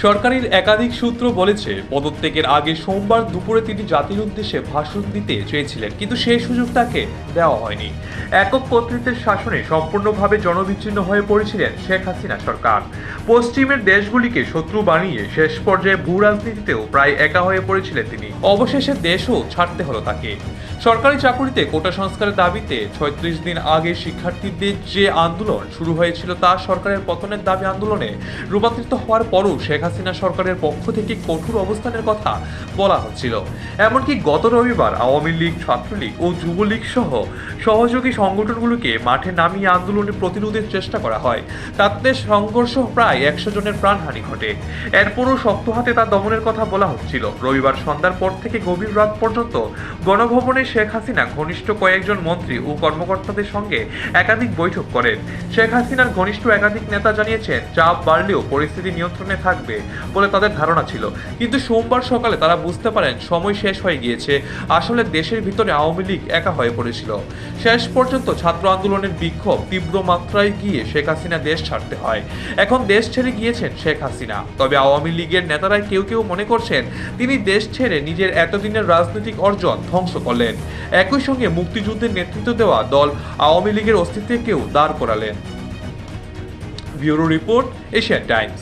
সরকারের একাধিক সূত্র বলেছে, পদত্যাগের আগে সোমবার দুপুরে তিনি জাতির উদ্দেশ্যে ভাষণ দিতে চেয়েছিলেন, কিন্তু সেই সুযোগ তাকে দেওয়া হয়নি। একক কর্তৃত্বের শাসনে সম্পূর্ণভাবে জনবিচ্ছিন্ন হয়ে পড়েছিলেন শেখ হাসিনা সরকার। পশ্চিমের দেশগুলিকে শত্রু বানিয়ে শেষ পর্যায়ে ভূ রাজনীতিতেও প্রায় একা হয়ে পড়েছিলেন তিনি। অবশেষে দেশও ছাড়তে হলো তাকে। সরকারি চাকুরিতে কোটা সংস্কারের দাবিতে ৩৬ দিন আগে শিক্ষার্থীদের যে আন্দোলন শুরু হয়েছিল তা সরকারের পতনের দাবি আন্দোলনে রূপান্তরিত হওয়ার পরও শেখ হাসিনা সরকারের পক্ষ থেকে কঠোর অবস্থানের কথা বলা হচ্ছিল। এমনকি গত রবিবার আওয়ামী লীগ, ছাত্রলীগ ও যুবলীগ সহ সহযোগী সংগঠনগুলোকে মাঠে নামিয়ে আন্দোলনের প্রতিরোধের চেষ্টা করা হয়। তাতে সংঘর্ষ প্রায় ১০০ জনের প্রাণহানি ঘটে। এরপরও শক্ত হাতে তা দমনের কথা বলা হচ্ছিল। রবিবার সন্ধ্যার পর থেকে গভীর রাত পর্যন্ত গণভবনে শেখ হাসিনা ঘনিষ্ঠ কয়েকজন মন্ত্রী ও কর্মকর্তাদের সঙ্গে একাধিক বৈঠক করেন। শেখ হাসিনার ঘনিষ্ঠ একাধিক নেতা জানিয়েছেন, চাপ বাড়লেও পরিস্থিতি নিয়ন্ত্রণে থাকবে বলে তাদের ধারণা ছিল। কিন্তু সোমবার সকালে তারা বুঝতে পারেন সময় শেষ হয়ে গিয়েছে। আসলে দেশের ভিতরে আওয়ামী লীগ একা হয়ে পড়েছিল। শেষ পর্যন্ত ছাত্র আন্দোলনের বিক্ষোভ তীব্র মাত্রায় গিয়ে শেখ হাসিনা দেশ ছাড়তে হয়। এখন দেশ ছেড়ে গিয়েছেন শেখ হাসিনা। তবে আওয়ামী লীগের নেতারাই কেউ কেউ মনে করছেন তিনি দেশ ছেড়ে নিজের এতদিনের রাজনৈতিক অর্জন ধ্বংস করলেন। একই সঙ্গে মুক্তিযুদ্ধের নেতৃত্ব দেওয়া দল আওয়ামী লীগের অস্তিত্বকেও দাঁড় করালেন। Bureau report, Asian Times.